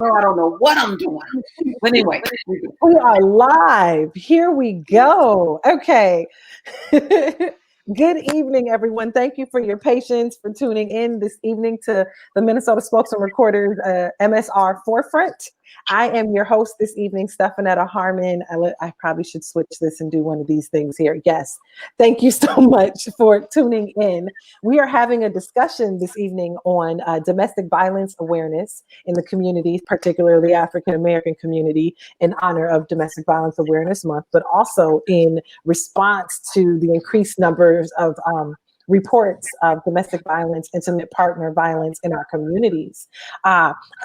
Oh, I don't know what I'm doing. But anyway, We are live. Here we go. Okay. Good evening, everyone. Thank you for your patience for tuning in this evening to the Minnesota Spokesman-Recorder's MSR Forefront. I am your host this evening, Stephenetta Harmon. I probably should switch this and do one of these things here. Yes. Thank you so much for tuning in. We are having a discussion this evening on domestic violence awareness in the communities, particularly the African-American community, in honor of Domestic Violence Awareness Month, but also in response to the increased numbers of reports of domestic violence, intimate partner violence in our communities.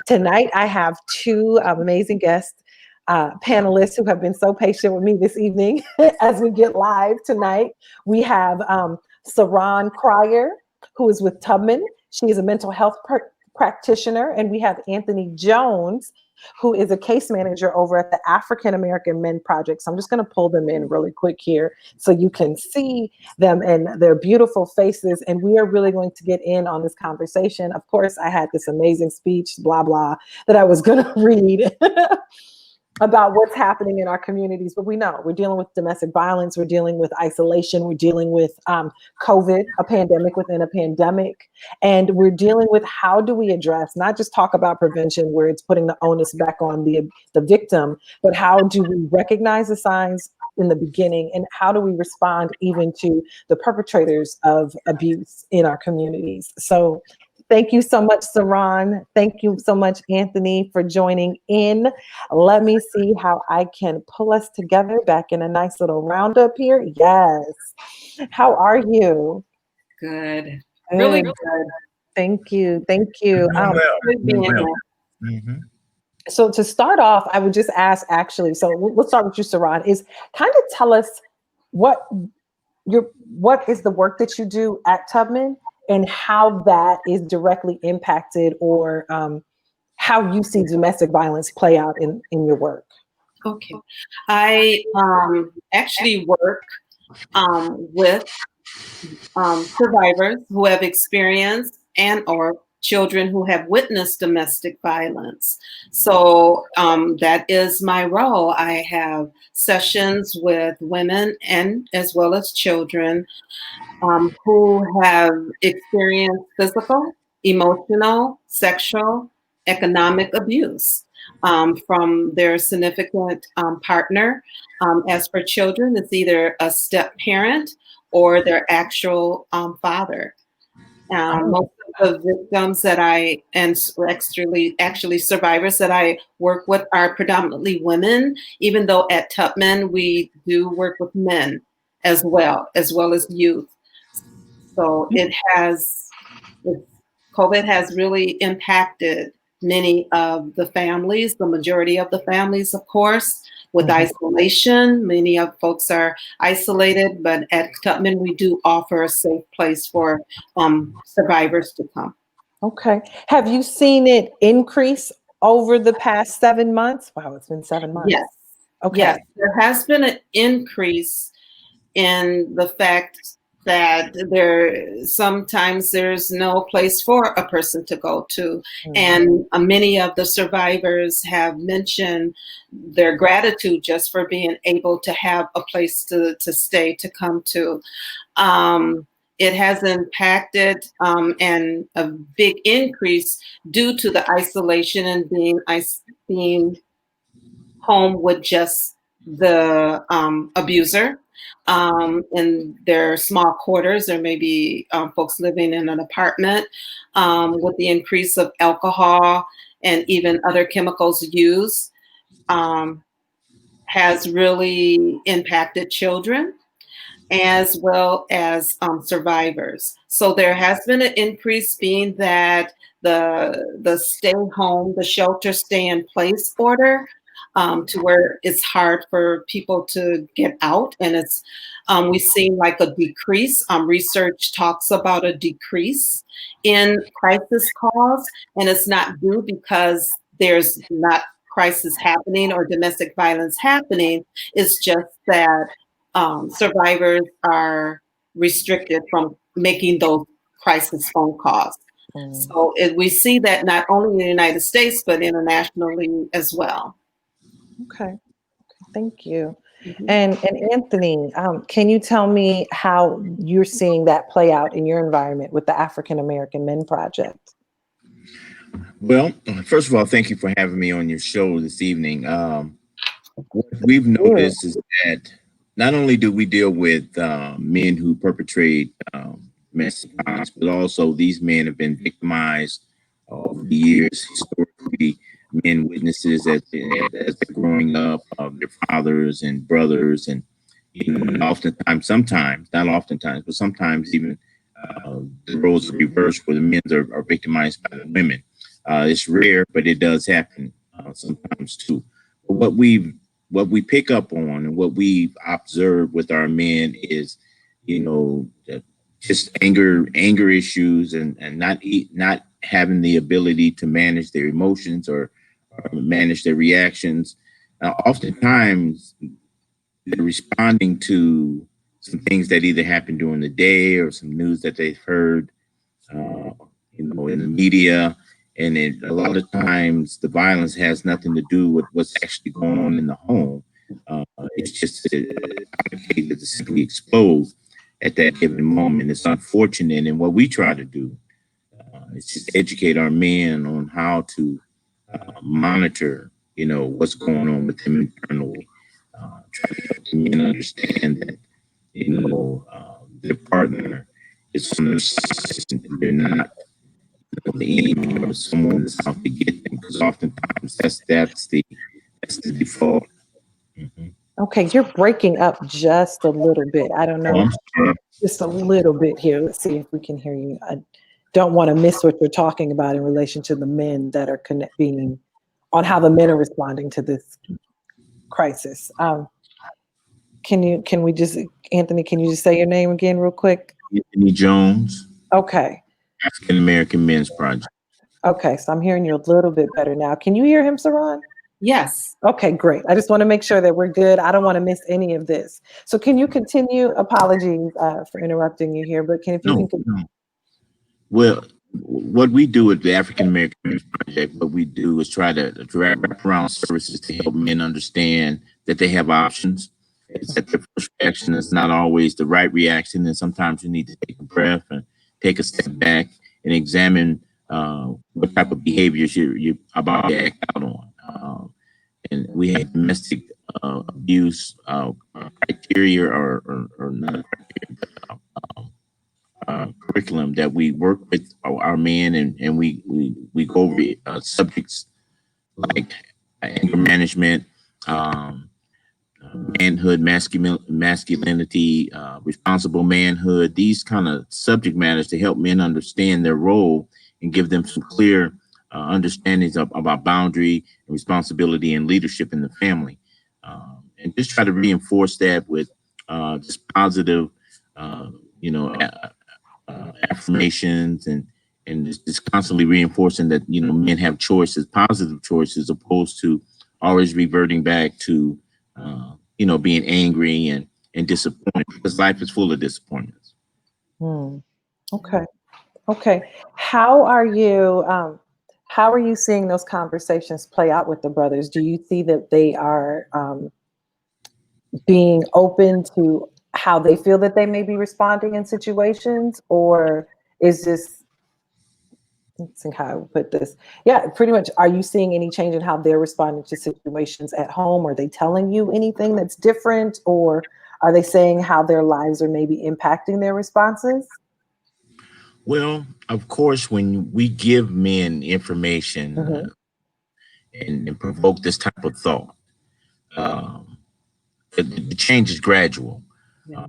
Tonight, I have two amazing guests, panelists who have been so patient with me this evening as we get live tonight. We have Saran Cryer, who is with Tubman. She is a mental health practitioner, and we have Anthony Jones, who is a case manager over at the African American Men Project. So I'm just going to pull them in really quick here so you can see them and their beautiful faces. And we are really going to get in on this conversation. Of course, I had this amazing speech, blah, blah, that I was going to read about what's happening in our communities, but we know we're dealing with domestic violence, we're dealing with isolation, we're dealing with COVID, a pandemic within a pandemic, and we're dealing with how do we address, not just talk about prevention where it's putting the onus back on the victim, but how do we recognize the signs in the beginning, and how do we respond even to the perpetrators of abuse in our communities? So thank you so much, Saran. Thank you so much, Anthony, for joining in. Let me see how I can pull us together back in a nice little roundup here. Yes. How are you? good. Really good. Thank you. Thank you. Mm-hmm. So to start off, I would just ask, actually, so let's start with you, Saran, is kind of tell us what is the work that you do at Tubman and how that is directly impacted, or how you see domestic violence play out in your work. Okay. I actually work with survivors who have experienced and or children who have witnessed domestic violence. So that is my role. I have sessions with women and as well as children who have experienced physical, emotional, sexual, economic abuse from their significant partner. As for children, it's either a step parent or their actual father. Most of the victims that actually survivors that I work with are predominantly women, even though at Tubman we do work with men as well as youth. So COVID has really impacted many of the families, the majority of the families, of course, with isolation. Many of folks are isolated, but at Tubman, we do offer a safe place for survivors to come. Okay. Have you seen it increase over the past 7 months? Wow, it's been 7 months. Yes. Okay. Yes, there has been an increase in the fact that sometimes there's no place for a person to go to. And many of the survivors have mentioned their gratitude just for being able to have a place to stay, to come to. It has impacted and a big increase due to the isolation and being home with just the abuser. In their small quarters. There may be folks living in an apartment. With the increase of alcohol and even other chemicals used, has really impacted children as well as survivors. So there has been an increase, being that the stay home, the shelter stay in place order, to where it's hard for people to get out, and it's we've seen like a decrease. Research talks about a decrease in crisis calls, and it's not due because there's not crisis happening or domestic violence happening. It's just that survivors are restricted from making those crisis phone calls. So we see that not only in the United States, but internationally as well. Okay. Thank you. And Anthony, can you tell me how you're seeing that play out in your environment with the African American Men Project? Well, first of all, thank you for having me on your show this evening. What we've noticed is that not only do we deal with men who perpetrate domestic violence, but also these men have been victimized over the years. Historically, men witnesses as they're growing up of their fathers and brothers, and oftentimes, sometimes, not oftentimes, but sometimes even the roles are reversed where the men are victimized by the women. It's rare, but it does happen sometimes too. But what we pick up on and what we've observed with our men is, just anger issues and not having the ability to manage their emotions or manage their reactions. Oftentimes, they're responding to some things that either happened during the day or some news that they've heard, in the media. And a lot of times the violence has nothing to do with what's actually going on in the home. It's just a case that simply explodes at that given moment. It's unfortunate. And what we try to do is just educate our men on how to monitor, what's going on with them internally. Try to help the men understand that, their partner is on their side and they're not the enemy or someone that's out to get them, because oftentimes that's the default. Okay, you're breaking up just a little bit. I don't know, just a little bit here. Let's see if we can hear you. I don't want to miss what you're talking about in relation to the men that are being on how the men are responding to this crisis. Can we just, Anthony, can you just say your name again real quick? Anthony Jones. Okay. African American Men's Project. Okay, so I'm hearing you a little bit better now. Can you hear him, Saran? Yes. Okay, great. I just want to make sure that we're good. I don't want to miss any of this. So can you continue? Apologies for interrupting you here, but can you continue? No. Well, what we do with the African American Men's Project, what we do is try to wrap around services to help men understand that they have options. It's that their first reaction is not always the right reaction, and sometimes you need to take a breath and take a step back and examine what type of behaviors you're about to act out on. And we have domestic abuse criteria or not criteria, but curriculum that we work with our men, and we go over subjects like anger management, manhood, masculinity, responsible manhood, these kind of subject matters to help men understand their role and give them some clear understandings about boundary and responsibility and leadership in the family. And just try to reinforce that with just positive, affirmations and just constantly reinforcing that, men have choices, positive choices, opposed to always reverting back to being angry and disappointed, because life is full of disappointments. Okay. How are you seeing those conversations play out with the brothers? Do you see that they are being open to how they feel that they may be responding in situations, or is this, let's see how I would put this. Yeah, pretty much. Are you seeing any change in how they're responding to situations at home? Are they telling you anything that's different, or are they saying how their lives are maybe impacting their responses? Well, of course, when we give men information and provoke this type of thought, the change is gradual. Yeah.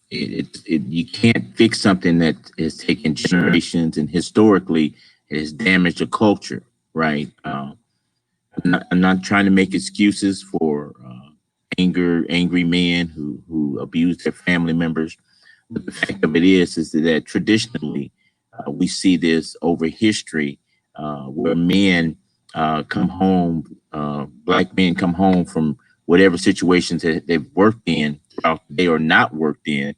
You can't fix something that has taken generations and historically has damaged a culture, right? I'm not trying to make excuses for angry men who abuse their family members. But the fact of it is that traditionally we see this over history where men come home, black men come home from whatever situations that they've worked in throughout the day or not worked in,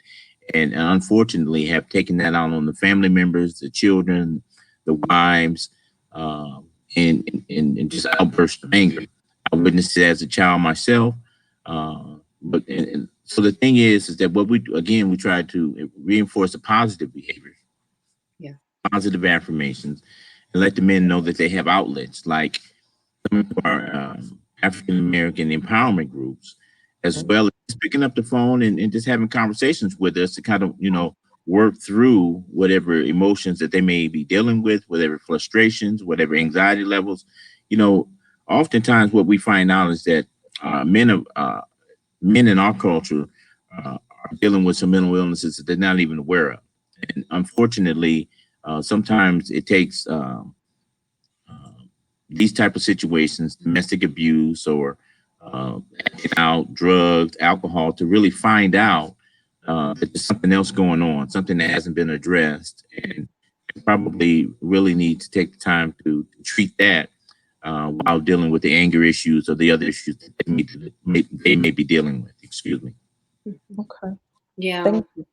and unfortunately have taken that out on the family members, the children, the wives, and just outbursts of anger. I witnessed it as a child myself. But so the thing is that what we try to reinforce the positive behavior, positive affirmations, and let the men know that they have outlets like some of our African American empowerment groups, as well as picking up the phone and just having conversations with us to kind of, work through whatever emotions that they may be dealing with, whatever frustrations, whatever anxiety levels. Oftentimes what we find out is that men in our culture are dealing with some mental illnesses that they're not even aware of. And unfortunately, sometimes it takes these type of situations, domestic abuse or acting out, drugs, alcohol, to really find out that there's something else going on, something that hasn't been addressed, and probably really need to take the time to treat that while dealing with the anger issues or the other issues that they may be dealing with. Excuse me. Okay. Yeah. Thank you.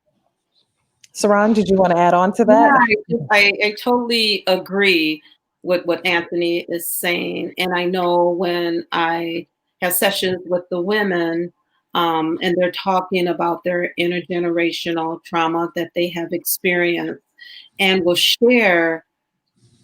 Saran, did you want to add on to that? Yeah, I totally agree with what Anthony is saying. And I know when I have sessions with the women and they're talking about their intergenerational trauma that they have experienced and will share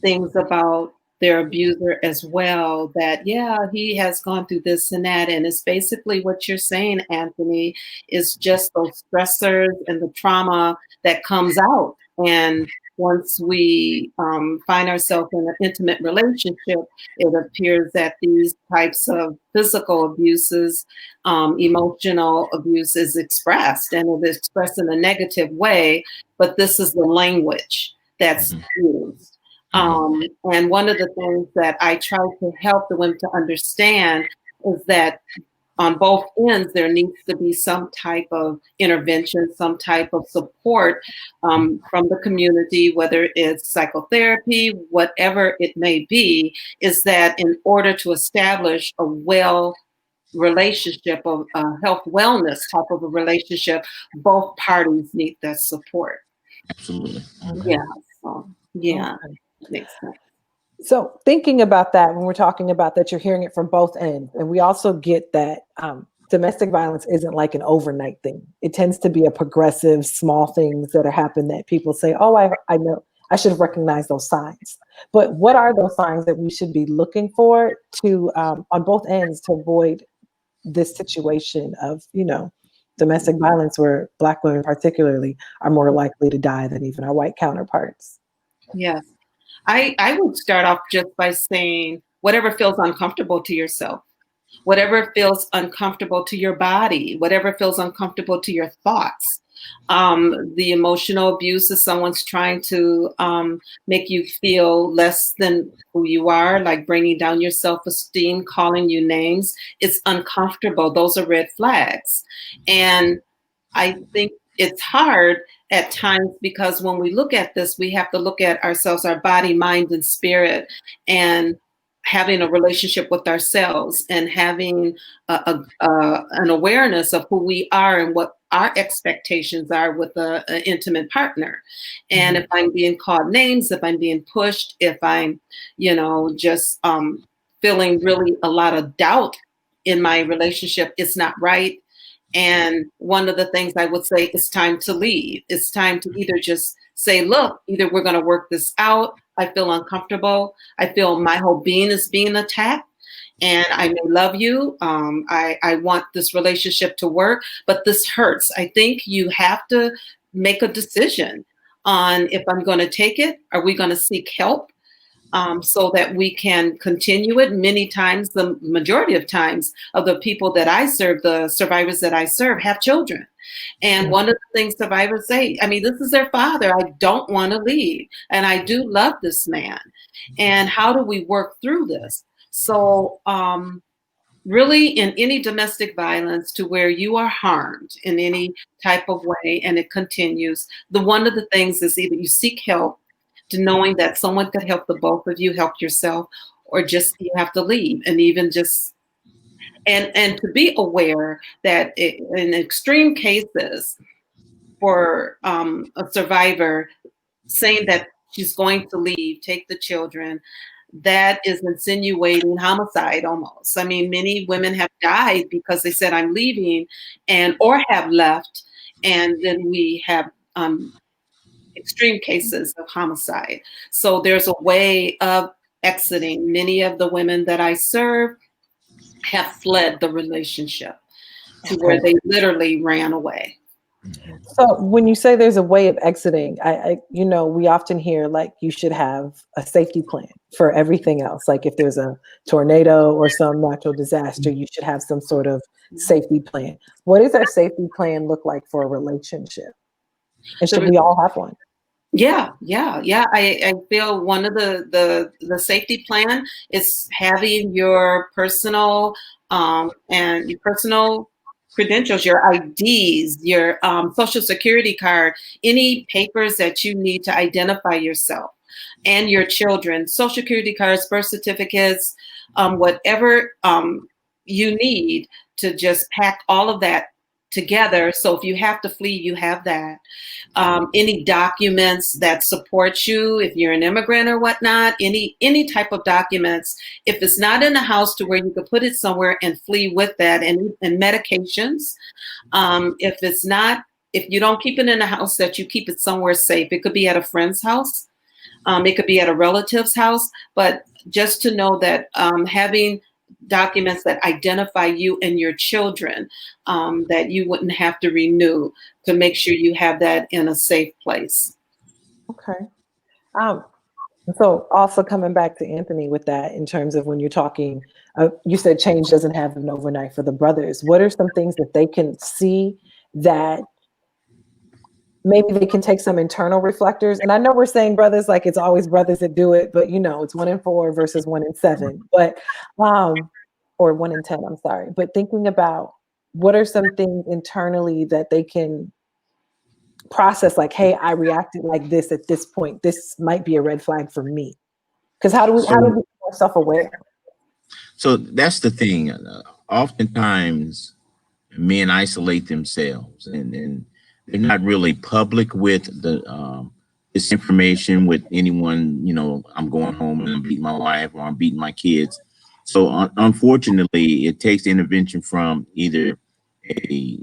things about their abuser as well, that, yeah, he has gone through this and that. And it's basically what you're saying, Anthony, is just those stressors and the trauma that comes out. And once we find ourselves in an intimate relationship, it appears that these types of physical abuses, emotional abuse is expressed, and it is expressed in a negative way, but this is the language that's used. And one of the things that I try to help the women to understand is that on both ends, there needs to be some type of intervention, some type of support from the community, whether it's psychotherapy, whatever it may be, is that in order to establish a well relationship, of health wellness type of a relationship, both parties need that support. Absolutely. Yeah. So, yeah. Makes sense. So thinking about that, when we're talking about that, you're hearing it from both ends. And we also get that domestic violence isn't like an overnight thing. It tends to be a progressive, small things that are happening that people say, oh, I know, I should have recognized those signs. But what are those signs that we should be looking for to, on both ends, to avoid this situation of, domestic violence, where Black women particularly are more likely to die than even our white counterparts? Yes. I would start off just by saying whatever feels uncomfortable to yourself, whatever feels uncomfortable to your body, whatever feels uncomfortable to your thoughts. The emotional abuse is someone's trying to make you feel less than who you are, like bringing down your self-esteem, calling you names. It's uncomfortable. Those are red flags. And I think it's hard at times because when we look at this, we have to look at ourselves, our body, mind, and spirit, and having a relationship with ourselves and having an awareness of who we are and what our expectations are with an intimate partner. And if I'm being called names, if I'm being pushed, if I'm, just feeling really a lot of doubt in my relationship, it's not right. And one of the things I would say is time to leave. It's time to either just say, look, either we're going to work this out. I feel uncomfortable. I feel my whole being is being attacked. And I may love you. I want this relationship to work, but this hurts. I think you have to make a decision on if I'm going to take it. Are we going to seek help? So that we can continue it. Many times, the majority of times, of the people that I serve, the survivors that I serve, have children. And one of the things survivors say, this is their father. I don't want to leave. And I do love this man. And how do we work through this? So really, in any domestic violence to where you are harmed in any type of way and it continues, one of the things is either you seek help, to knowing that someone could help the both of you, help yourself, or just you have to leave. And even just and to be aware that in extreme cases, for a survivor saying that she's going to leave, take the children, that is insinuating homicide almost. I mean, many women have died because they said, I'm leaving, and or have left. And then we have extreme cases of homicide. So there's a way of exiting. Many of the women that I serve have fled the relationship to where they literally ran away. So when you say there's a way of exiting, we often hear like you should have a safety plan for everything else. Like if there's a tornado or some natural disaster, you should have some sort of safety plan. What does our safety plan look like for a relationship? And should we all have one? Yeah. I feel one of the safety plan is having your personal and your personal credentials, your IDs, your social security card, any papers that you need to identify yourself and your children, social security cards, birth certificates, whatever you need to just pack all of that together. So if you have to flee, you have that. Any documents that support you, if you're an immigrant or whatnot, any type of documents. If it's not in the house to where you could put it somewhere and flee with that, and medications. If you don't keep it in the house, that you keep it somewhere safe. It could be at a friend's house. It could be at a relative's house. But just to know that having documents that identify you and your children, that you wouldn't have to renew, to make sure you have that in a safe place. Okay. So also coming back to Anthony with that, in terms of when you're talking, you said change doesn't happen overnight for the brothers. What are some things that they can see that maybe they can take some internal reflectors? And I know we're saying brothers like it's always brothers that do it, but it's 1 in 4 versus 1 in 7, but or 1 in 10, I'm sorry. But thinking about what are some things internally that they can process, like, hey, I reacted like this at this point. This might be a red flag for me. Because how do we be more self-aware? So that's the thing. Oftentimes men isolate themselves and they're not really public with this information with anyone. I'm going home and I'm beating my wife or I'm beating my kids. So unfortunately, it takes intervention from either a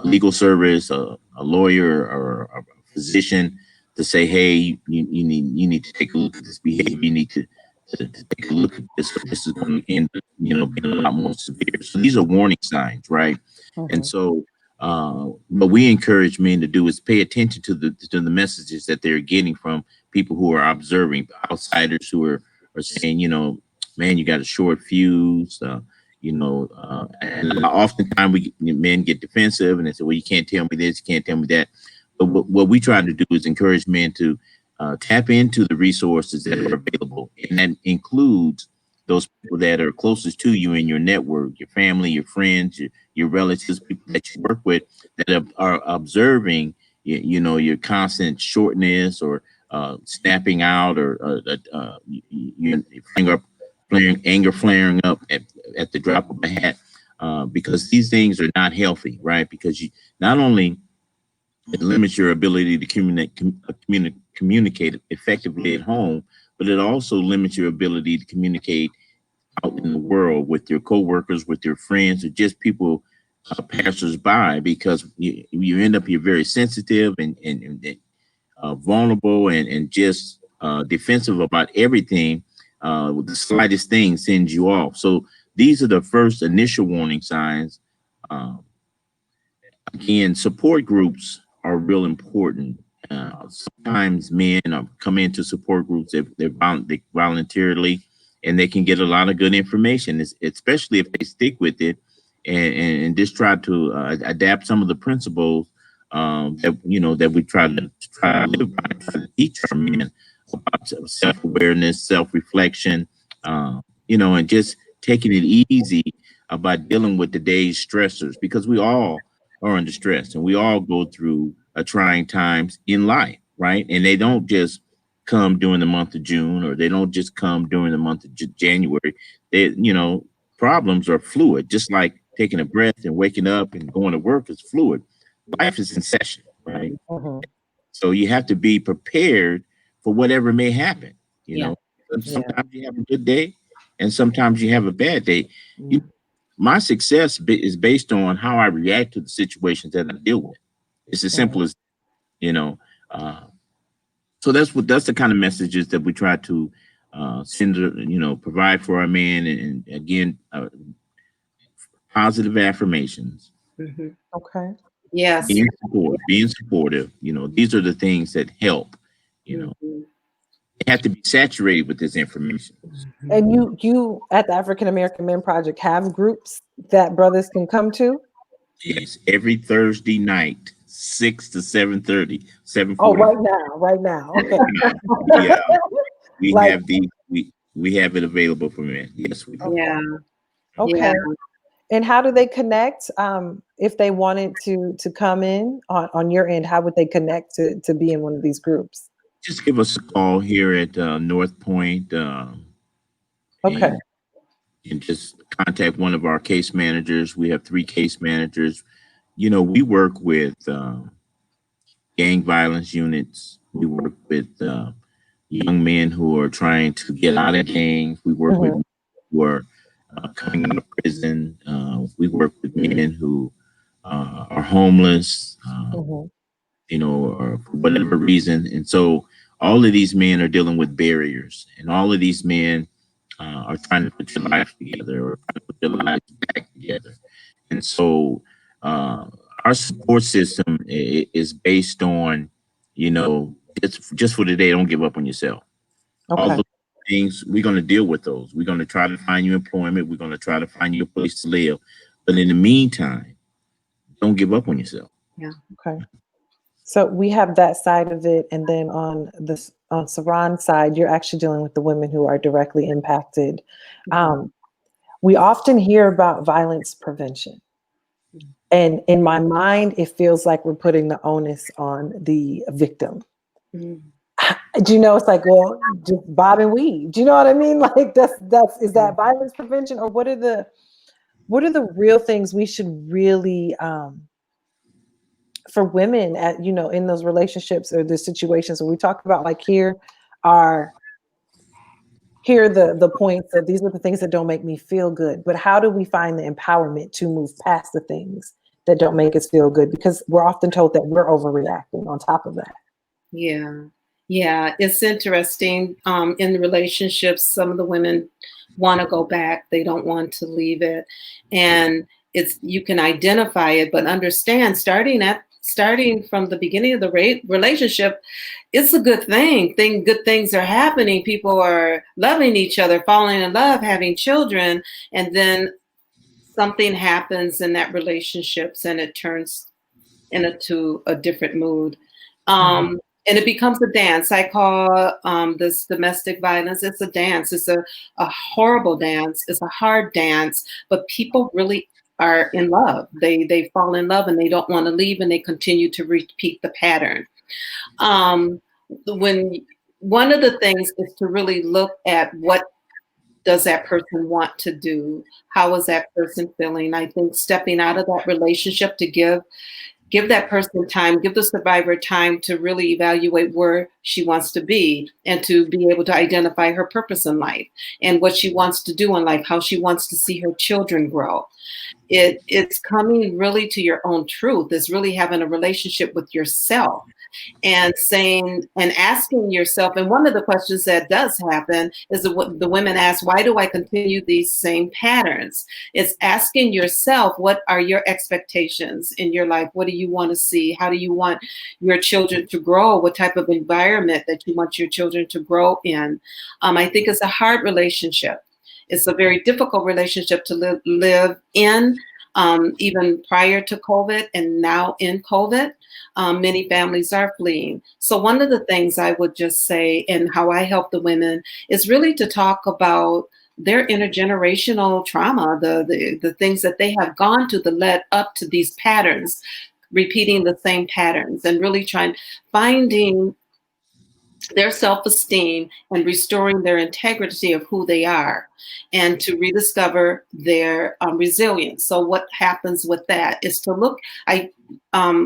legal service, a lawyer, or a physician to say, hey, you need to take a look at this behavior. You need to take a look at this. This is going to end up, being a lot more severe. So these are warning signs, right? Mm-hmm. And so what we encourage men to do is pay attention to the messages that they're getting from people who are observing, outsiders who are saying, man, you got a short fuse. And oftentimes men get defensive and they say, well, you can't tell me this, you can't tell me that. But what we try to do is encourage men to tap into the resources that are available. And that includes those people that are closest to you in your network, your family, your friends, your relatives, people that you work with that are observing, your constant shortness or snapping out or your anger flaring up at the drop of a hat, because these things are not healthy, right? Because you not only it limits your ability to communicate effectively at home, but it also limits your ability to communicate out in the world with your coworkers, with your friends, or just people, passers-by, because you end up, you're very sensitive and vulnerable and just defensive about everything. The slightest thing sends you off. So these are the first initial warning signs. Again, support groups are real important. Sometimes men come into support groups they voluntarily, and they can get a lot of good information, especially if they stick with it and just try to adapt some of the principles that we try to live by, try to teach our men about self-awareness, self-reflection, and just taking it easy about dealing with the day's stressors, because we all are under stress and we all go through trying times in life, right? And they don't just come during the month of June, or they don't just come during the month of January. Problems are fluid, just like taking a breath and waking up and going to work is fluid. life is in session, right? Mm-hmm. So you have to be prepared for whatever may happen. You Yeah. know, sometimes you have a good day, and sometimes you have a bad day. Yeah. My success is based on how I react to the situations that I deal with. It's as simple as, you know. Uh, so that's the kind of messages that we try to send, provide for our men, and again, positive affirmations, Mm-hmm. Okay. Yes. being supportive. These are the things that help. Mm-hmm. They have to be saturated with this information. And you at the African American Men Project have groups that brothers can come to? Yes, every Thursday night, 6 to 7:30, Oh, 7:40. right now. Okay. Yeah, we Like, have we have it available for men. Yes, we do. okay. Yeah. Okay. Yeah. And how do they connect? If they wanted to come in on your end, how would they connect to be in one of these groups? Just give us a call here at NorthPoint, Okay. and just contact one of our case managers. We have 3 case managers. We work with gang violence units. We work with young men who are trying to get out of gangs. We work with Mhm, men who are coming out of prison. We work with men who are homeless, mhm, or for whatever reason. And so all of these men are dealing with barriers, and all of these men are trying to put your life together, or trying to put their lives back together. And so uh, our support system is based on, just for today, don't give up on yourself. All Okay. those things, we're going to deal with those. We're going to try to find you employment. We're going to try to find you a place to live. But in the meantime, don't give up on yourself. Yeah. Okay. So we have that side of it, and then on Saran's side, you're actually dealing with the women who are directly impacted. Um, we often hear about violence prevention, and in my mind, it feels like we're putting the onus on the victim. Mm-hmm. Do you know? It's like, well, just bob and weave. Do you know what I mean? Like that's is that violence prevention, or what are the real things we should really for women at in those relationships or the situations when we talk about like are here are the points that these are the things that don't make me feel good, but how do we find the empowerment to move past the things that don't make us feel good, because we're often told that we're overreacting on top of that. Yeah. Yeah. It's interesting. In the relationships, some of the women want to go back. They don't want to leave it. And you can identify it, but understand starting from the beginning of the relationship, it's a good thing. Good things are happening. People are loving each other, falling in love, having children, and then something happens in that relationships and it turns into a different mood. And it becomes a dance. I call this domestic violence. It's a dance. It's a horrible dance. It's a hard dance, but people really are in love. They fall in love and they don't want to leave, and they continue to repeat the pattern. When one of the things is to really look at what does that person want to do? How is that person feeling? I think stepping out of that relationship to give that person time, give the survivor time to really evaluate where she wants to be and to be able to identify her purpose in life and what she wants to do in life, how she wants to see her children grow. It's coming really to your own truth. It's really having a relationship with yourself and saying and asking yourself. And one of the questions that does happen is the women ask, why do I continue these same patterns? It's asking yourself, what are your expectations in your life? What do you want to see? How do you want your children to grow? What type of environment that you want your children to grow in? I think it's a hard relationship. It's a very difficult relationship to live in, even prior to COVID and now in COVID. Many families are fleeing. So one of the things I would just say, and how I help the women, is really to talk about their intergenerational trauma, the things that they have gone to that led up to these patterns, repeating the same patterns, and really finding their self-esteem and restoring their integrity of who they are, and to rediscover their resilience. So what happens with that is to look, I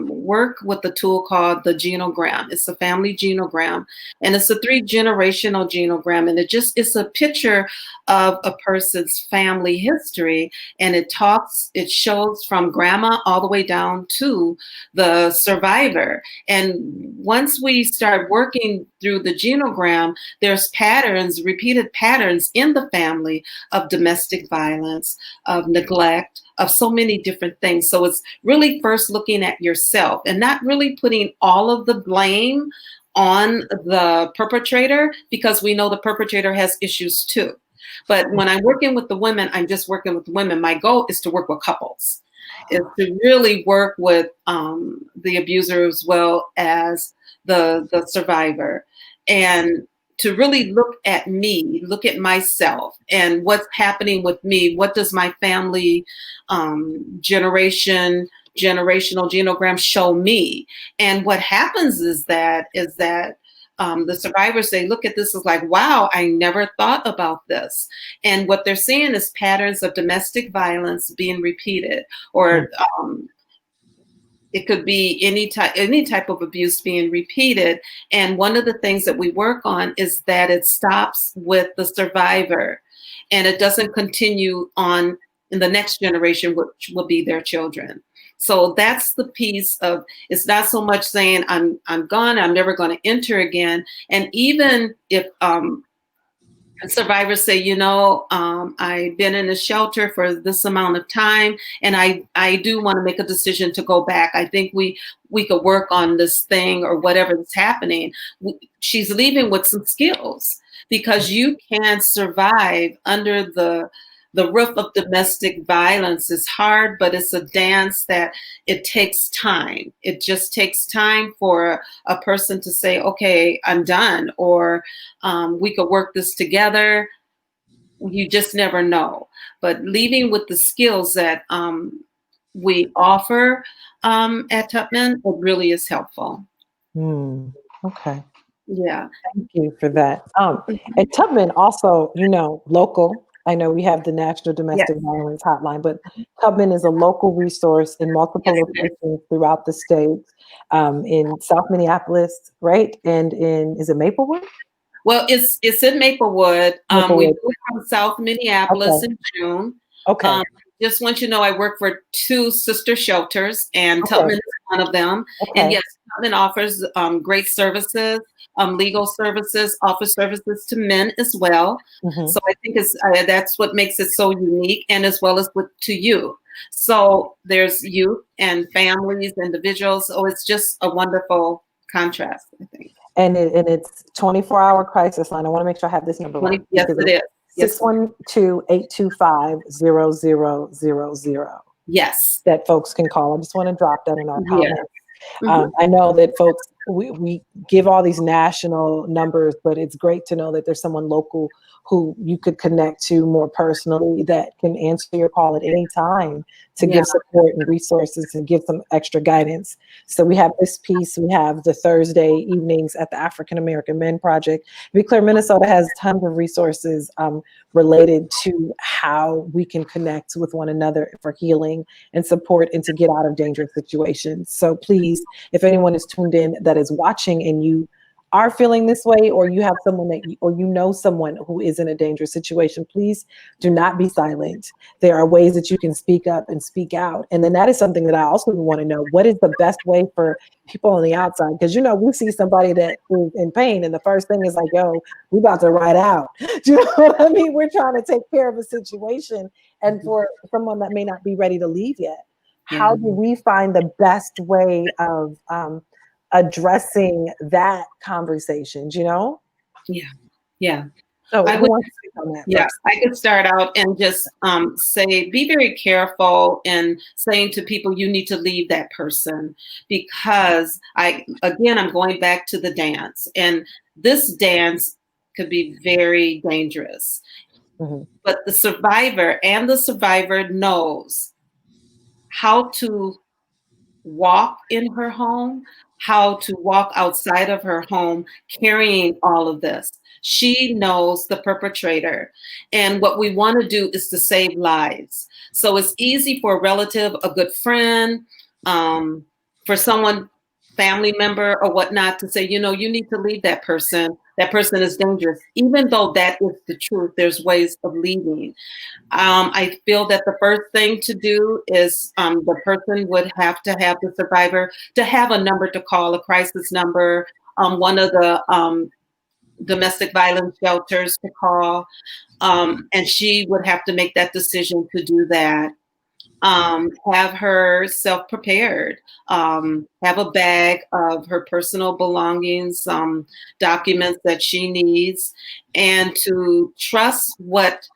work with a tool called the genogram. It's a family genogram, and it's a 3-generational genogram, and it's a picture of a person's family history, and it shows from grandma all the way down to the survivor. And once we start working through the genogram, there's patterns, repeated patterns in the family of domestic violence, of neglect, of so many different things. So it's really first looking at yourself and not really putting all of the blame on the perpetrator, because we know the perpetrator has issues too. But when I'm working with the women, I'm just working with women. My goal is to work with couples, is to really work with the abuser as well as the survivor, and to really look at me, look at myself and what's happening with me. What does my family generational genogram show me? And what happens is that the survivors, they look at this as like, wow, I never thought about this. And what they're seeing is patterns of domestic violence being repeated, or it could be any type of abuse being repeated. And one of the things that we work on is that it stops with the survivor and it doesn't continue on in the next generation, which will be their children. So that's the piece of, it's not so much saying I'm gone, I'm never going to enter again. And even if survivors say, I've been in a shelter for this amount of time, and I do want to make a decision to go back. I think we could work on this thing or whatever is happening. She's leaving with some skills, because you can survive under the roof of domestic violence. Is hard, but it's a dance that it takes time. It just takes time for a person to say, okay, I'm done, or we could work this together. You just never know. But leaving with the skills that we offer at Tubman, it really is helpful. Okay. Yeah. Thank you for that. At Tubman also, local. I know we have the National Domestic Violence Hotline, but Tubman is a local resource in multiple locations throughout the state, in South Minneapolis, right? And is it Maplewood? Well, it's in Maplewood. We moved from South Minneapolis in June. Okay. Just want you to know, I work for 2 sister shelters, and Tubman is one of them. Okay. And yes, Tubman offers great services, legal services, offers services to men as well. So I think that's what makes it so unique, and as well as to youth. So there's youth and families, individuals. So it's just a wonderful contrast, I think. And it's 24-hour crisis line. I want to make sure I have this number right. Yes, it is. 612-825-0000. Yes. That folks can call. I just want to drop that in our comments. I know that folks, we give all these national numbers, but it's great to know that there's someone local who you could connect to more personally that can answer your call at any time to give support and resources and give some extra guidance. So we have this piece. We have the Thursday evenings at the African American Men Project. To be clear, Minnesota has tons of resources related to how we can connect with one another for healing and support and to get out of dangerous situations. So please, if anyone is tuned in that is watching and you are feeling this way, or you have someone or someone who is in a dangerous situation, please do not be silent. There are ways that you can speak up and speak out. And then that is something that I also want to know. What is the best way for people on the outside? Because, we see somebody that is in pain, and the first thing is like, yo, we about to ride out. Do you know what I mean? We're trying to take care of a situation. And for someone that may not be ready to leave yet, how do we find the best way of addressing that conversation, Yeah. So I could start out and just say, be very careful in saying to people, you need to leave that person, because I'm going back to the dance, and this dance could be very dangerous. But the survivor knows how to walk in her home, how to walk outside of her home, carrying all of this. She knows the perpetrator. And what we want to do is to save lives. So it's easy for a relative, a good friend, for someone, family member or whatnot, to say, you know, you need to leave that person. That person is dangerous. Even though that is the truth, there's ways of leaving. I feel that the first thing to do is the person would have to have the survivor to have a number to call, a crisis number, one of the domestic violence shelters to call, and she would have to make that decision to do that. Have herself prepared, have a bag of her personal belongings, documents that she needs, and to trust what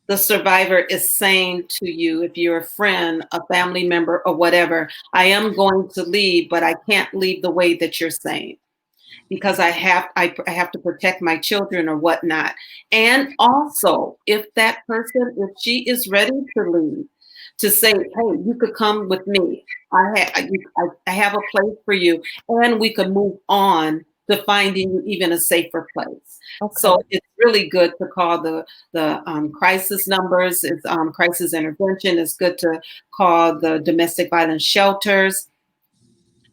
the survivor is saying to you. If you're a friend, a family member, or whatever, I am going to leave, but I can't leave the way that you're saying, because I have to protect my children or whatnot. And also, if that person, if she is ready to leave, to say, hey, you could come with me. I have a place for you, and we could move on to finding you even a safer place. Okay. So it's really good to call the crisis numbers. It's crisis intervention. It's good to call the domestic violence shelters,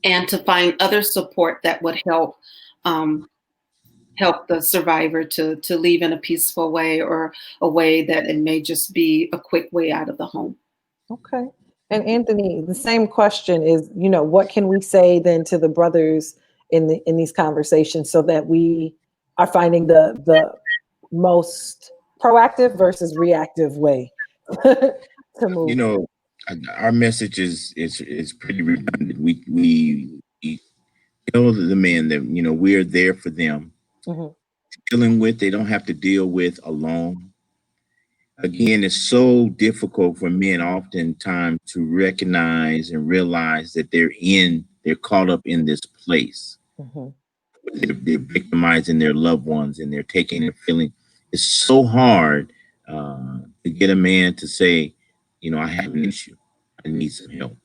and to find other support that would help the survivor to leave in a peaceful way, or a way that it may just be a quick way out of the home. Okay. And Anthony, the same question is, you know, what can we say then to the brothers in these conversations, so that we are finding the most proactive versus reactive way to move? You know, our message is pretty redundant. We tell the men that, you know, we're there for them. Mm-hmm. Dealing with, they don't have to deal with alone. Again, it's so difficult for men oftentimes to recognize and realize that they're caught up in this place. Mm-hmm. They're victimizing their loved ones, and they're taking their feeling. It's so hard to get a man to say, you know, I have an issue, I need some help.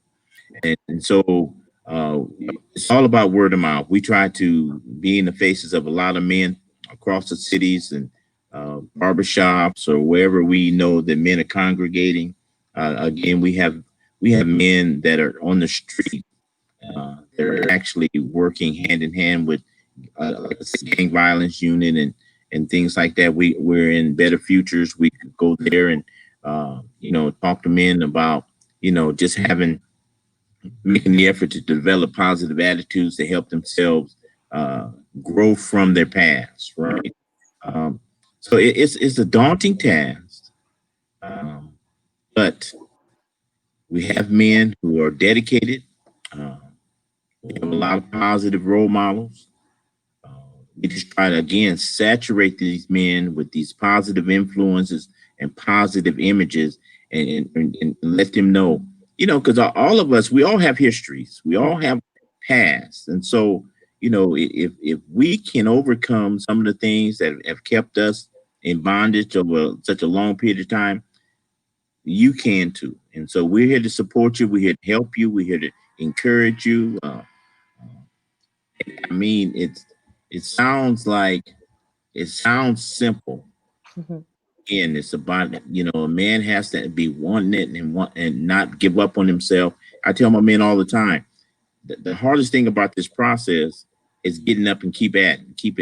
And so it's all about word of mouth. We try to be in the faces of a lot of men across the cities and barbershops, or wherever we know that men are congregating. Again, we have men that are on the street. They're actually working hand in hand with like a gang violence unit and things like that. We're in Better Futures. We could go there and you know, talk to men about, you know, just making the effort to develop positive attitudes to help themselves grow from their past, right? Um, so it's a daunting task, um, but we have men who are dedicated. Uh, we have a lot of positive role models. Uh, we just try to, again, saturate these men with these positive influences and positive images, and let them know, you know, because all of us, we all have histories, we all have past. And so, you know, if we can overcome some of the things that have kept us in bondage over such a long period of time, you can too. And so we're here to support you. We're here to help you. We're here to encourage you. I mean, it sounds simple. Mm-hmm. Again, it's about, you know, a man has to be wanting it and not give up on himself. I tell my men all the time, the hardest thing about this process is getting up and keeping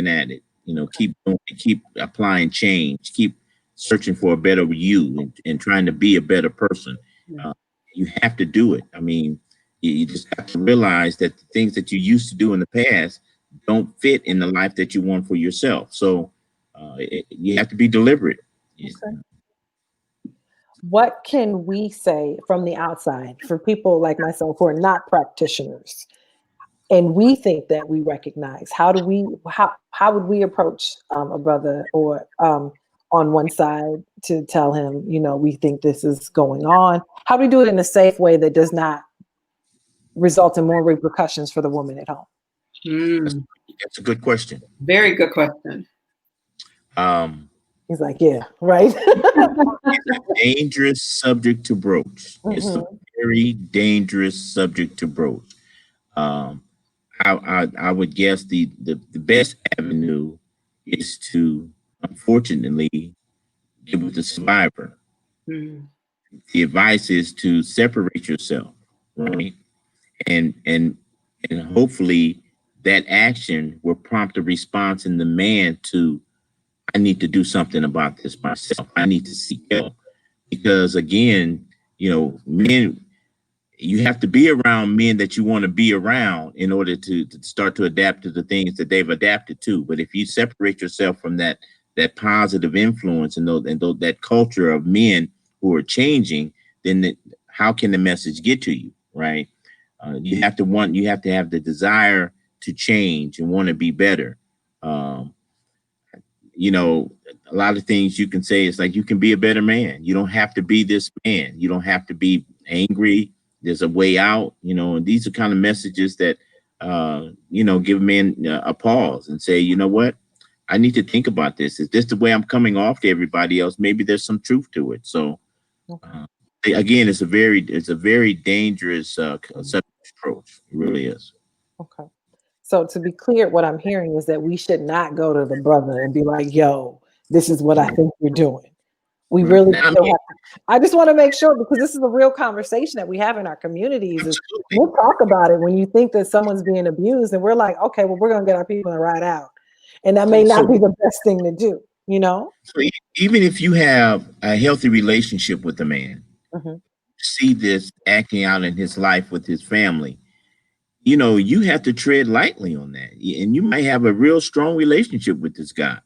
at it. You know, keep doing it, keep applying change, keep searching for a better you, and trying to be a better person. Uh, you have to do it. I mean, you just have to realize that the things that you used to do in the past don't fit in the life that you want for yourself. So you have to be deliberate. Okay. What can we say from the outside for people like myself who are not practitioners, and we think that we recognize? How would we approach a brother, or on one side, to tell him, you know, we think this is going on? How do we do it in a safe way that does not result in more repercussions for the woman at home? That's a good question. Very good question. He's like, yeah, right. It's a dangerous subject to broach. It's a very dangerous subject to broach. Um, I would guess the best avenue is to, unfortunately, get with the survivor. Mm. The advice is to separate yourself. right? And hopefully that action will prompt a response in the man to, I need to do something about this myself. I need to seek help. Because again, men, you have to be around men that you want to be around in order to start to adapt to the things that they've adapted to. But if you separate yourself from that positive influence and that culture of men who are changing, then how can the message get to you, right? You have to have the desire to change and want to be better. Um, a lot of things you can say is like, you can be a better man. You don't have to be this man. You don't have to be angry. There's a way out, and these are kind of messages that, give men a pause and say, you know what? I need to think about this. Is this the way I'm coming off to everybody else? Maybe there's some truth to it. So, again, it's a very dangerous subject approach. It really is. Okay. So to be clear, what I'm hearing is that we should not go to the brother and be like, yo, this is what I think you're doing. We really still have to. I just want to make sure, because this is a real conversation that we have in our communities. Is we'll talk about it when you think that someone's being abused, and we're like, okay, well, we're going to get our people to ride out. And that may not be the best thing to do, So even if you have a healthy relationship with a man, see this acting out in his life with his family, you have to tread lightly on that. And you might have a real strong relationship with this guy.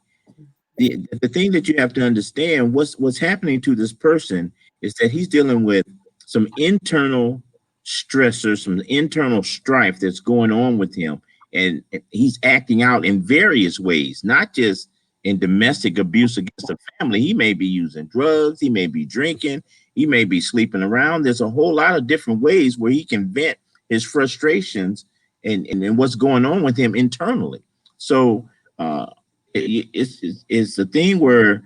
The thing that you have to understand, what's happening to this person is that he's dealing with some internal stressors, some internal strife that's going on with him. And he's acting out in various ways, not just in domestic abuse against the family. He may be using drugs, he may be drinking, he may be sleeping around. There's a whole lot of different ways where he can vent his frustrations and what's going on with him internally. So it's the thing where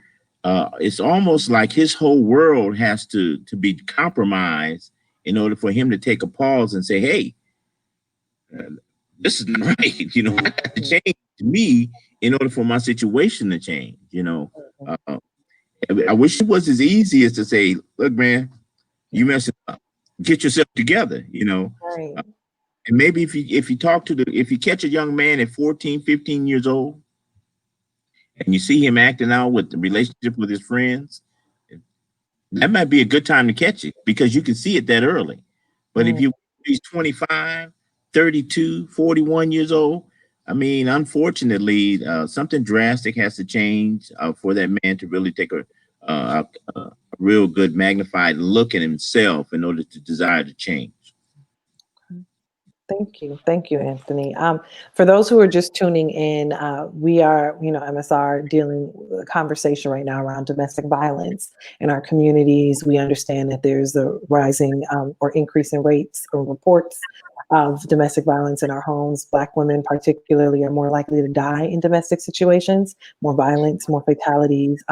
it's almost like his whole world has to be compromised in order for him to take a pause and say, hey, this is not right. I got to change me in order for my situation to change. I wish it was as easy as to say, look, man, you messing up, get yourself together, Right. And maybe if you catch a young man at 14, 15 years old, and you see him acting out with the relationship with his friends, that might be a good time to catch it, because you can see it that early. But if he's 25, 32, 41 years old, I mean, unfortunately, something drastic has to change for that man to really take a real good magnified look at himself in order to desire to change. Thank you, Anthony. For those who are just tuning in, we are, MSR dealing with a conversation right now around domestic violence in our communities. We understand that there's a rising or increasing rates or reports of domestic violence in our homes. Black women particularly are more likely to die in domestic situations, more violence, more fatalities.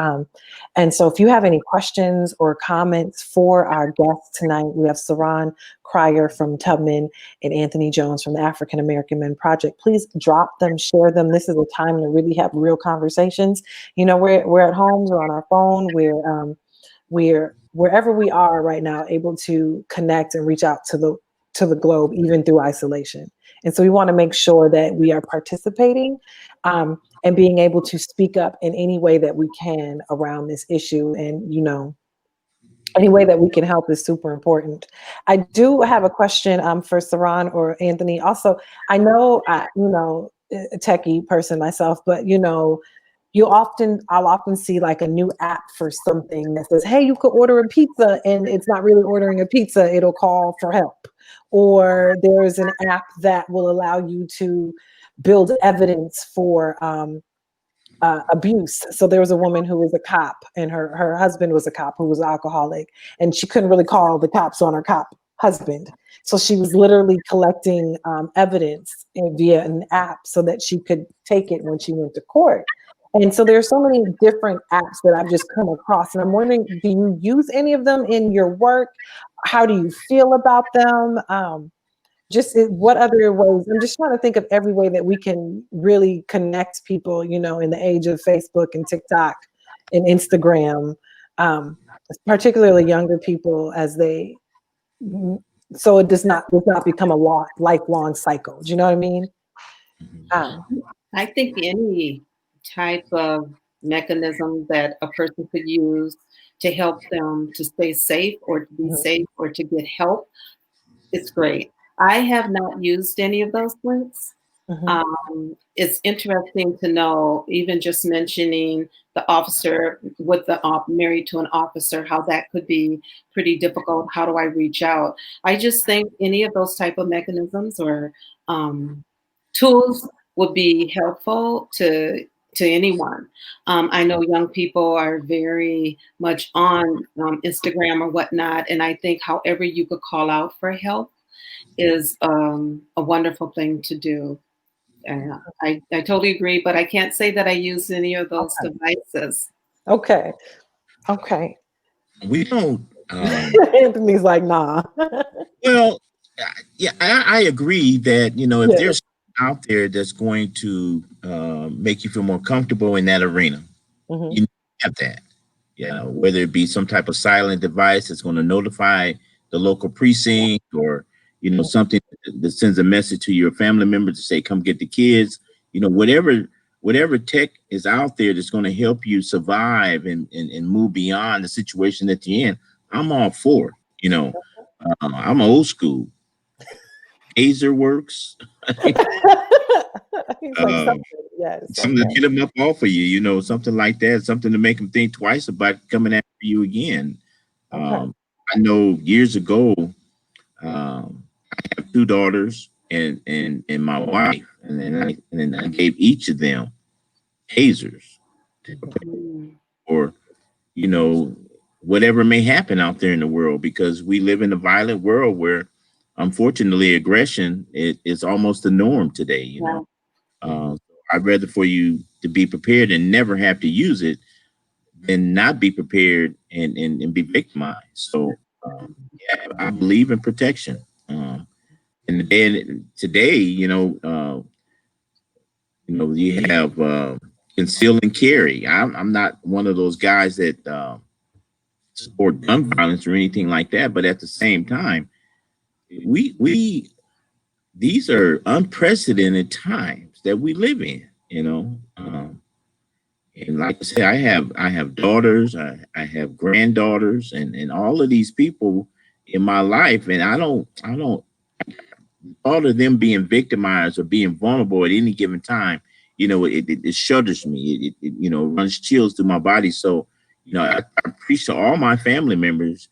And so if you have any questions or comments for our guests tonight, we have Saran Cryer from Tubman and Anthony Jones from the African American Men Project. Please drop them, share them. This is a time to really have real conversations. We're at homes, we're on our phone, we're wherever we are right now, able to connect and reach out to the globe, even through isolation. And so we want to make sure that we are participating and being able to speak up in any way that we can around this issue. And, any way that we can help is super important. I do have a question for Saran or Anthony. Also, I know, a techie person myself, but I'll often see like a new app for something that says, hey, you could order a pizza, and it's not really ordering a pizza, it'll call for help. Or there's an app that will allow you to build evidence for abuse. So there was a woman who was a cop, and her husband was a cop who was an alcoholic, and she couldn't really call the cops on her cop husband. So she was literally collecting evidence via an app so that she could take it when she went to court. And so there's so many different apps that I've just come across, and I'm wondering, do you use any of them in your work? How do you feel about them? What other ways? I'm just trying to think of every way that we can really connect people, in the age of Facebook and TikTok and Instagram, particularly younger people, as they so it does not become a lifelong cycle. Do you know what I mean? I think any type of mechanism that a person could use to help them to stay safe or to be safe or to get help, it's great. I have not used any of those links. It's interesting to know, even just mentioning the officer with the married to an officer, how that could be pretty difficult. How do I reach out? I just think any of those type of mechanisms or tools would be helpful to anyone. I know young people are very much on Instagram or whatnot, and I think however you could call out for help is a wonderful thing to do. I totally agree, but I can't say that I use any of those devices. Okay. We don't. Anthony's like, nah. Well, yeah, I agree that if there's out there that's going to make you feel more comfortable in that arena, you have that. Whether it be some type of silent device that's going to notify the local precinct, or something that sends a message to your family member to say, "Come get the kids." Whatever tech is out there that's going to help you survive and move beyond the situation that you're in, I'm all for. I'm old school. Azer works. Something to get them up off of you, something like that, something to make them think twice about coming after you again. I know years ago, I have 2 daughters and my wife, and then I gave each of them tasers to prepare for whatever may happen out there in the world, because we live in a violent world where, unfortunately, aggression is almost the norm today. I'd rather for you to be prepared and never have to use it than not be prepared and be victimized. So I believe in protection. And today, you have conceal and carry. I'm not one of those guys that support gun violence or anything like that, but at the same time, we these are unprecedented times that we live in. And like I said, I have daughters, I have granddaughters, and all of these people in my life, and I don't all of them being victimized or being vulnerable at any given time. It shudders me. It runs chills through my body. So I preach to all my family members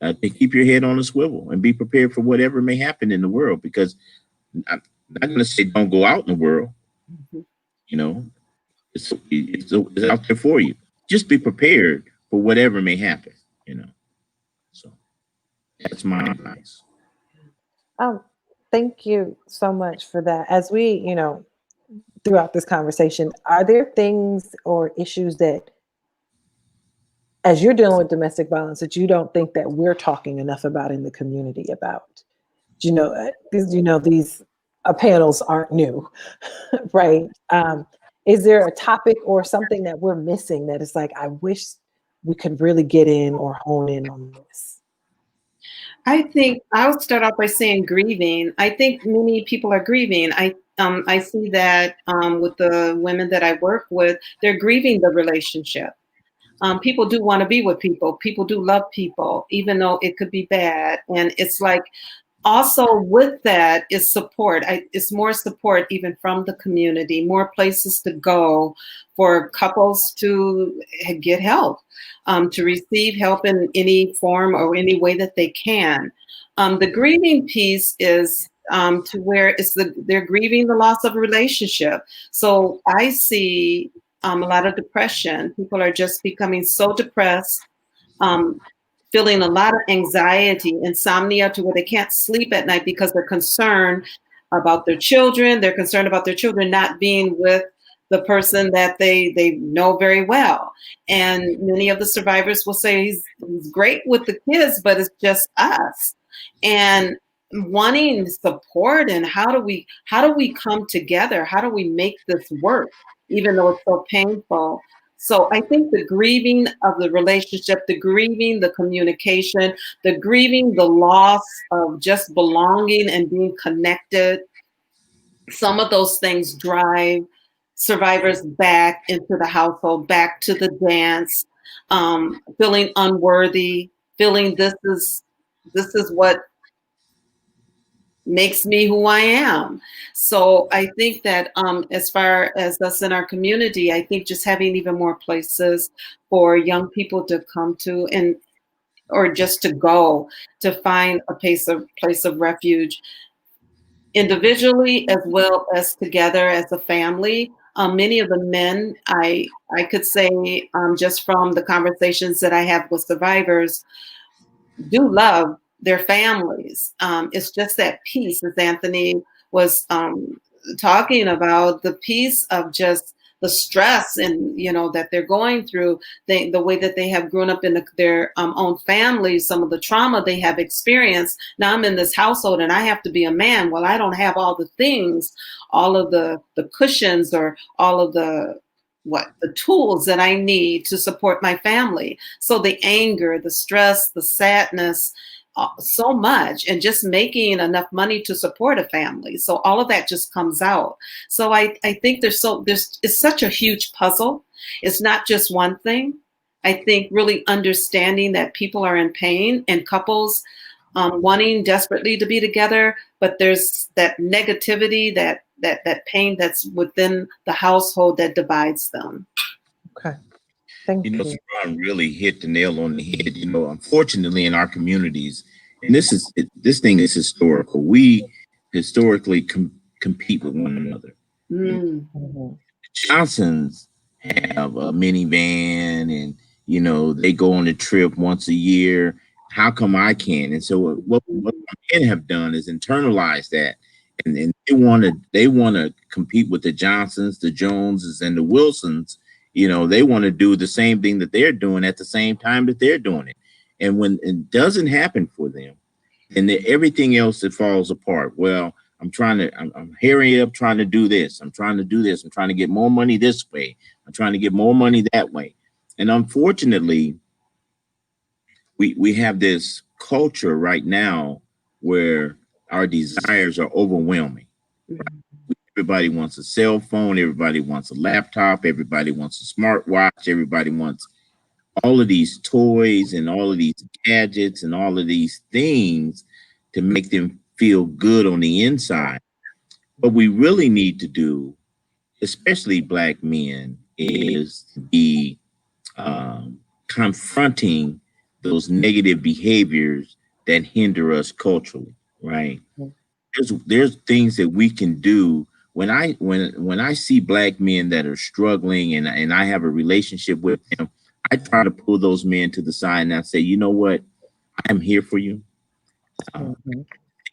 to keep your head on a swivel and be prepared for whatever may happen in the world, because I'm not going to say don't go out in the world. It's out there for you. Just be prepared for whatever may happen. So that's my advice. Thank you so much for that. As we, throughout this conversation, are there things or issues that, as you're dealing with domestic violence, that you don't think that we're talking enough about in the community about? These panels aren't new, right? Is there a topic or something that we're missing that is like, I wish we could really get in or hone in on this? I think I'll start off by saying grieving. I think many people are grieving. I see that with the women that I work with, they're grieving the relationship. People do want to be with people. People do love people, even though it could be bad. And it's like, also with that is support. It's more support even from the community, more places to go for couples to get help, to receive help in any form or any way that they can. The grieving piece is to where they're grieving the loss of a relationship. So I see a lot of depression. People are just becoming so depressed, feeling a lot of anxiety, insomnia, to where they can't sleep at night because they're concerned about their children. They're concerned about their children not being with the person that they know very well. And many of the survivors will say he's great with the kids, but it's just us. And wanting support, and how do we come together? How do we make this work, even though it's so painful? So I think the grieving of the relationship, the grieving, the communication, the grieving, the loss of just belonging and being connected, some of those things drive survivors back into the household, back to the dance, feeling unworthy, feeling this is what makes me who I am. So I think that as far as us in our community, I think just having even more places for young people to come to and or just to go to find a place of refuge individually as well as together as a family. Many of the men, I could say, just from the conversations that I have with survivors, do love their families. It's just that peace, as Anthony was talking about, the peace of just the stress and that they're going through, the way that they have grown up in their own families, some of the trauma they have experienced. Now I'm in this household and I have to be a man. Well, I don't have all the things, all of the cushions, or all of the tools that I need to support my family. So the anger, the stress, the sadness, so much, and just making enough money to support a family. So all of that just comes out. So I think there's it's such a huge puzzle. It's not just one thing. I think really understanding that people are in pain and couples wanting desperately to be together, but there's that negativity, that pain that's within the household that divides them. Okay. Thank you. Saran really hit the nail on the head. Unfortunately, in our communities, and this thing is historical. We historically compete with one another. Mm-hmm. Johnsons have a minivan, and they go on a trip once a year. How come I can't? And so what men have done is internalize that, and they want to compete with the Johnsons, the Joneses, and the Wilsons. They want to do the same thing that they're doing at the same time that they're doing it. And when it doesn't happen for them, and everything else that falls apart. Well, I'm hurrying up, trying to do this. I'm trying to do this. I'm trying to get more money this way. I'm trying to get more money that way. And unfortunately, we have this culture right now where our desires are overwhelming. Right? Everybody wants a cell phone. Everybody wants a laptop. Everybody wants a smartwatch. Everybody wants all of these toys and all of these gadgets and all of these things to make them feel good on the inside. What we really need to do, especially Black men, is to be confronting those negative behaviors that hinder us culturally, right? There's things that we can do. When I see Black men that are struggling and I have a relationship with them, I try to pull those men to the side and I say, you know what? I'm here for you.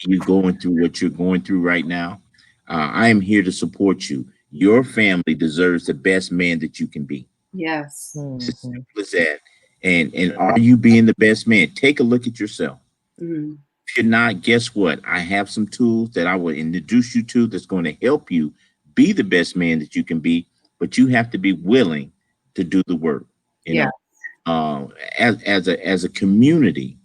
You going through what you're going through right now. I am here to support you. Your family deserves the best man that you can be. Yes. It's as simple as that. And are you being the best man? Take a look at yourself. If you're not, guess what? I have some tools that I will introduce you to that's going to help you be the best man that you can be, but you have to be willing to do the work. You know, as a community,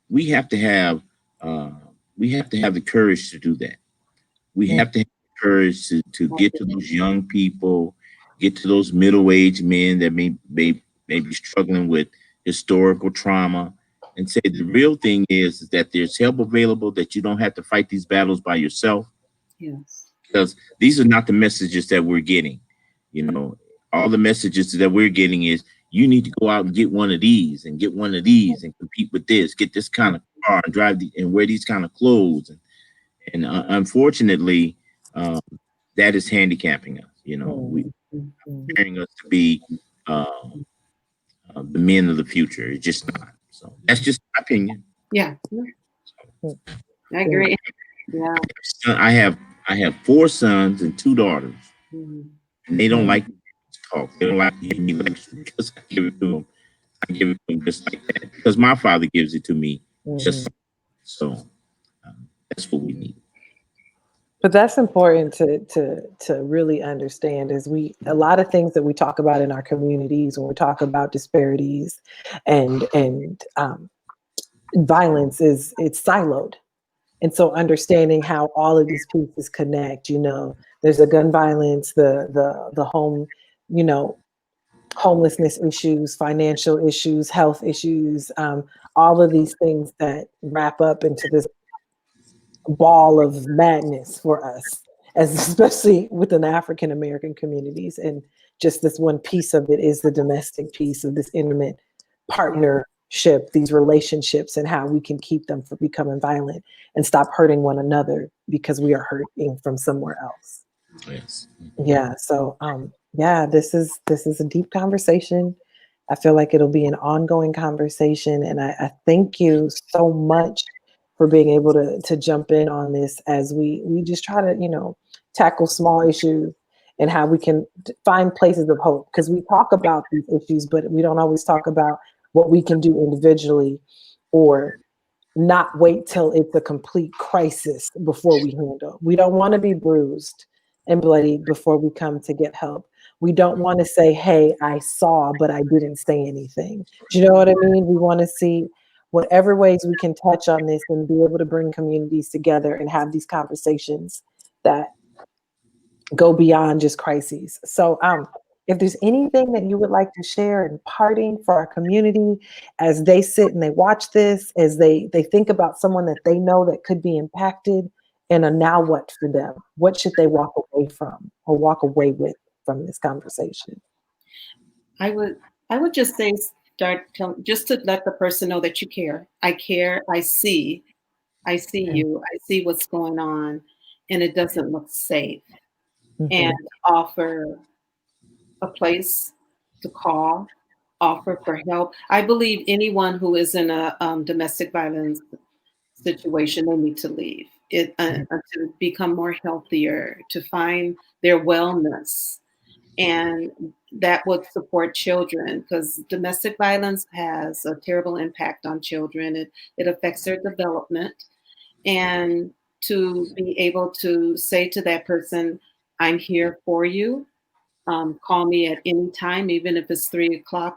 we have to have the courage to do that. We have to have the courage to get to those young people, get to those middle-aged men that may be struggling with historical trauma, and say the real thing is that there's help available, that you don't have to fight these battles by yourself. Yes. Because these are not the messages that we're getting. All the messages that we're getting is you need to go out and get one of these and get one of these and compete with this, get this kind of car and drive and wear these kind of clothes. And unfortunately, that is handicapping us. We preparing us to be the men of the future. It's just not. So that's just my opinion. Yeah, I agree. Yeah, I have 4 sons and 2 daughters, and they don't like to talk. They don't like to give me lectures because I give it to them. I give it to them just like that because my father gives it to me just so. That's what we need. But that's important to really understand is a lot of things that we talk about in our communities when we talk about disparities and violence it's siloed. And so understanding how all of these pieces connect, there's a gun violence, the home, homelessness issues, financial issues, health issues, all of these things that wrap up into this ball of madness for us, as especially within African American communities. And just this one piece of it is the domestic piece of this intimate partnership, these relationships, and how we can keep them from becoming violent and stop hurting one another because we are hurting from somewhere else. Yes. Yeah. So this is a deep conversation. I feel like it'll be an ongoing conversation. And I thank you so much for being able to jump in on this as we just try to, tackle small issues and how we can find places of hope. Because we talk about these issues, but we don't always talk about what we can do individually or not wait till it's a complete crisis before we handle. We don't want to be bruised and bloody before we come to get help. We don't want to say, hey, I saw, but I didn't say anything. Do you know what I mean? We want to see whatever ways we can touch on this and be able to bring communities together and have these conversations that go beyond just crises. So if there's anything that you would like to share in parting for our community as they sit and they watch this, as they think about someone that they know that could be impacted and a now what for them, what should they walk away from or walk away with from this conversation? I would just say just to let the person know that you care. I care. I see you. I see what's going on, and it doesn't look safe. And offer a place to call, offer for help. I believe anyone who is in a domestic violence situation, they need to leave it to become more healthier, to find their wellness. And that would support children because domestic violence has a terrible impact on children. It affects their development. And to be able to say to that person, I'm here for you. Call me at any time, even if it's 3:00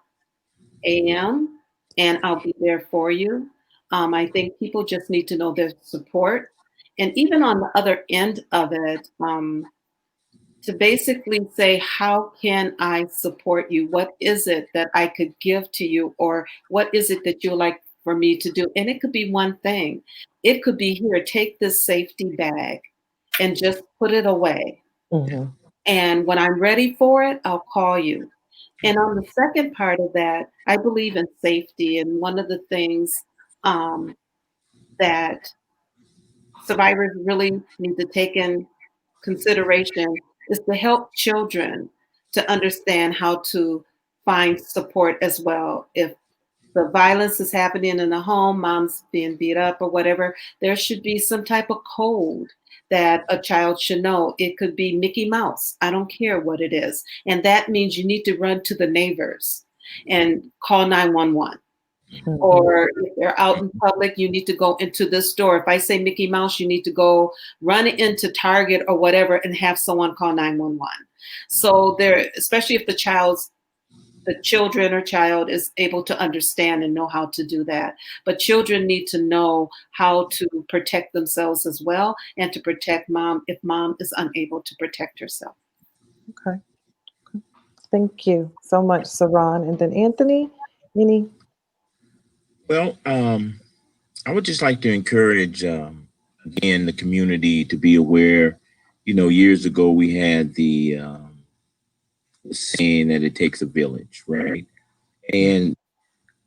a.m., and I'll be there for you. I think people just need to know their support. And even on the other end of it, to basically say, how can I support you? What is it that I could give to you? Or what is it that you'd like for me to do? And it could be one thing. It could be, here, take this safety bag and just put it away. Mm-hmm. And when I'm ready for it, I'll call you. And on the second part of that, I believe in safety. And one of the things that survivors really need to take in consideration is to help children to understand how to find support as well. If the violence is happening in the home, mom's being beat up or whatever, there should be some type of code that a child should know. It could be Mickey Mouse. I don't care what it is. And that means you need to run to the neighbors and call 911. Mm-hmm. Or if they're out in public, you need to go into the store. If I say Mickey Mouse, you need to go run into Target or whatever and have someone call 911. So there, especially if the children or child is able to understand and know how to do that. But children need to know how to protect themselves as well and to protect mom if mom is unable to protect herself. Okay. Thank you so much, Saran. And then Anthony, any? Well, I would just like to encourage, again, the community to be aware. Years ago we had the saying that it takes a village, right? And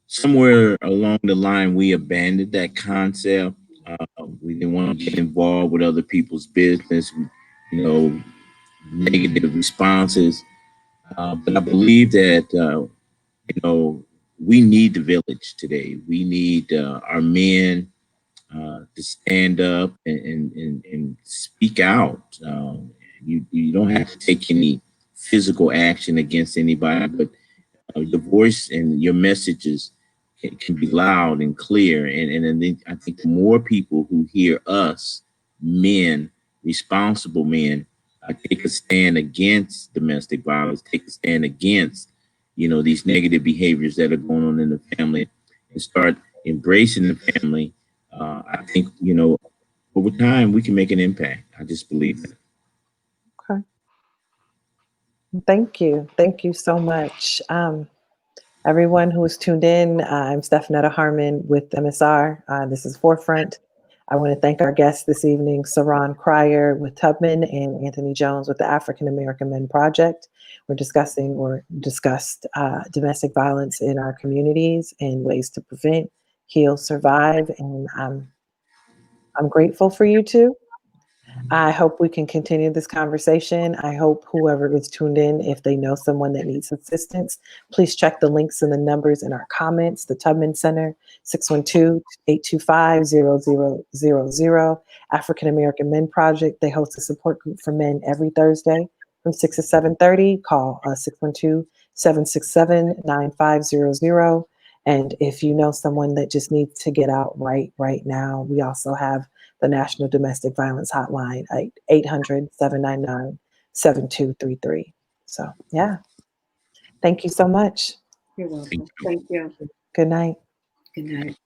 somewhere along the line, we abandoned that concept. We didn't want to get involved with other people's business, negative responses. But I believe that, we need the village today. We need our men to stand up and speak out. You don't have to take any physical action against anybody, but your voice and your messages can be loud and clear. And then I think the more people who hear us, men, responsible men take a stand against domestic violence, take a stand against, these negative behaviors that are going on in the family, and start embracing the family, I think, over time we can make an impact. I just believe that. Okay. Thank you. Thank you so much. Everyone who is tuned in, I'm Stephenetta Harmon with MSR. This is Forefront. I want to thank our guests this evening, Saran Cryer with Tubman and Anthony Jones with the African American Men Project. We're discussed domestic violence in our communities and ways to prevent, heal, survive. And I'm grateful for you two. I hope we can continue this conversation. I hope whoever is tuned in, if they know someone that needs assistance, please check the links and the numbers in our comments. The Tubman Center, 612-825-0000. African American Men Project, they host a support group for men every Thursday from 6 to 7:30. Call 612-767-9500. And if you know someone that just needs to get out right now, we also have the National Domestic Violence Hotline at 800-799-7233. So, yeah. Thank you so much. You're welcome. Thank you. Good night. Good night.